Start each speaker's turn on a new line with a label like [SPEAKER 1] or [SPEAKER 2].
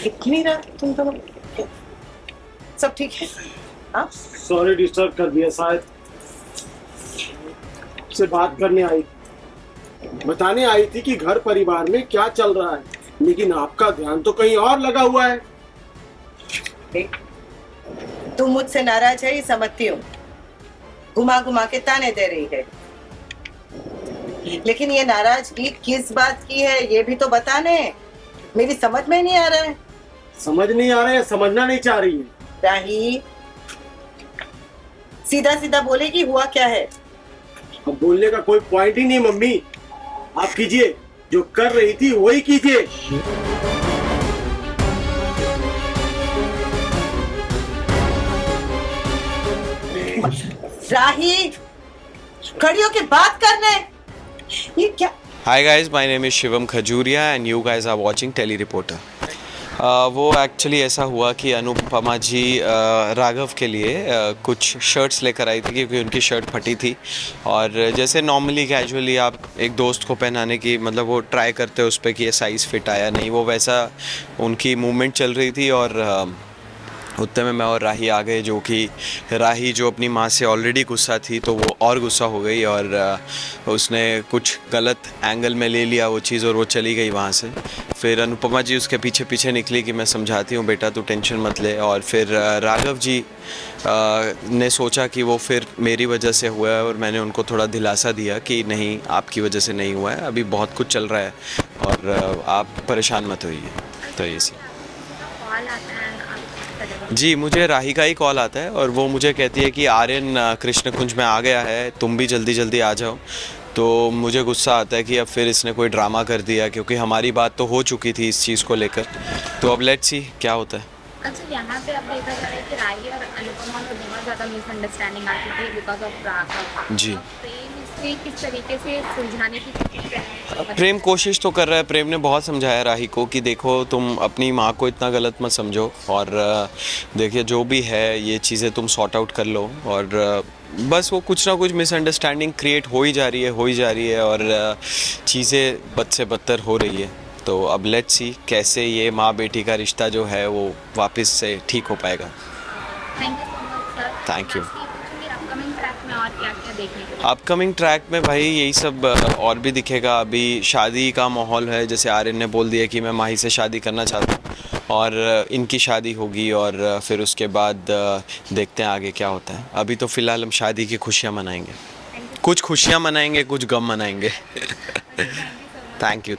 [SPEAKER 1] इतनी रात तुम दोनों सब ठीक है? हाँ,
[SPEAKER 2] सॉरी डिस्टर्ब कर दिया, शायद से बात करने आई, बताने आई थी कि घर परिवार में क्या चल रहा है, लेकिन आपका ध्यान तो कहीं और लगा हुआ है।
[SPEAKER 1] देख, तुम मुझसे नाराज है ये समझती हूँ, घुमा घुमा के ताने दे रही है, लेकिन ये नाराजगी किस बात की है ये भी तो बताने। मेरी समझ में नहीं आ रहा है।
[SPEAKER 2] समझ नहीं आ रहा है, समझना नहीं चाह रही है।
[SPEAKER 1] राही, सीधा सीधा बोले कि हुआ क्या है।
[SPEAKER 2] अब बोलने का कोई पॉइंट ही नहीं मम्मी, आप कीजिए जो कर रही थी वही कीजिए।
[SPEAKER 1] राही, खड़ी होके बात करने, ये क्या?
[SPEAKER 3] Hi guys, my name is Shivam Khajuria and you guys are watching Tele Reporter. वो एक्चुअली ऐसा हुआ कि अनुपमा जी राघव के लिए कुछ शर्ट्स लेकर आई थी क्योंकि उनकी शर्ट फटी थी, और जैसे नॉर्मली कैजुअली आप एक दोस्त को पहनाने की मतलब वो ट्राई करते हो उस पर कि ये साइज़ फिट आया नहीं, वो वैसा उनकी मूवमेंट चल रही थी। और उतने में मैं और राही आ गए, जो कि राही जो अपनी माँ से ऑलरेडी गुस्सा थी तो वो और गुस्सा हो गई और उसने कुछ गलत एंगल में ले लिया वो चीज़ और वो चली गई वहाँ से। फिर अनुपमा जी उसके पीछे पीछे निकली कि मैं समझाती हूँ बेटा तू टेंशन मत ले, और फिर राघव जी ने सोचा कि वो फिर मेरी वजह से हुआ है और मैंने उनको थोड़ा दिलासा दिया कि नहीं आपकी वजह से नहीं हुआ है, अभी बहुत कुछ चल रहा है और आप परेशान मत होइए। तो ये सी जी, मुझे राही का ही कॉल आता है और वो मुझे कहती है कि आर्यन कृष्णकुंज में आ गया है, तुम भी जल्दी जल्दी आ जाओ। तो मुझे गुस्सा आता है कि अब फिर इसने कोई ड्रामा कर दिया, क्योंकि हमारी बात तो हो चुकी थी इस चीज़ को लेकर। तो अब लेट्स सी क्या होता है।
[SPEAKER 4] अच्छा, यहाँ पे अब देखा जा रहा है कि राही और अनुपमा में बहुत ज़्यादा मिसअंडरस्टैंडिंग आती थी बिकॉज ऑफ राघव।
[SPEAKER 3] जी,
[SPEAKER 4] प्रेम इसे किस तरीके से सुलझाने की कोशिश कर रहे हैं?
[SPEAKER 3] प्रेम कोशिश तो कर रहा है। प्रेम ने बहुत समझाया राही को कि देखो तुम अपनी माँ को इतना गलत मत समझो और देखिए जो भी है ये चीज़ें तुम सॉर्ट आउट कर लो, और बस वो कुछ ना कुछ मिसअंडरस्टैंडिंग क्रिएट हो ही जा रही है और चीज़ें बद से बदतर हो रही है। तो अब लेट्स सी कैसे ये माँ बेटी का रिश्ता जो है वो वापस से ठीक हो पाएगा।
[SPEAKER 4] Thank you so much sir.
[SPEAKER 3] Thank you.
[SPEAKER 4] Upcoming track में और क्या क्या देखने को?
[SPEAKER 3] अपकमिंग ट्रैक में भाई यही सब और भी दिखेगा। अभी शादी का माहौल है, जैसे आर्यन ने बोल दिया कि मैं माही से शादी करना चाहता हूँ और इनकी शादी होगी और फिर उसके बाद देखते हैं आगे क्या होता है। अभी तो फ़िलहाल हम शादी की खुशियाँ मनाएंगे, कुछ खुशियाँ मनाएंगे कुछ गम मनाएंगे। Thank you.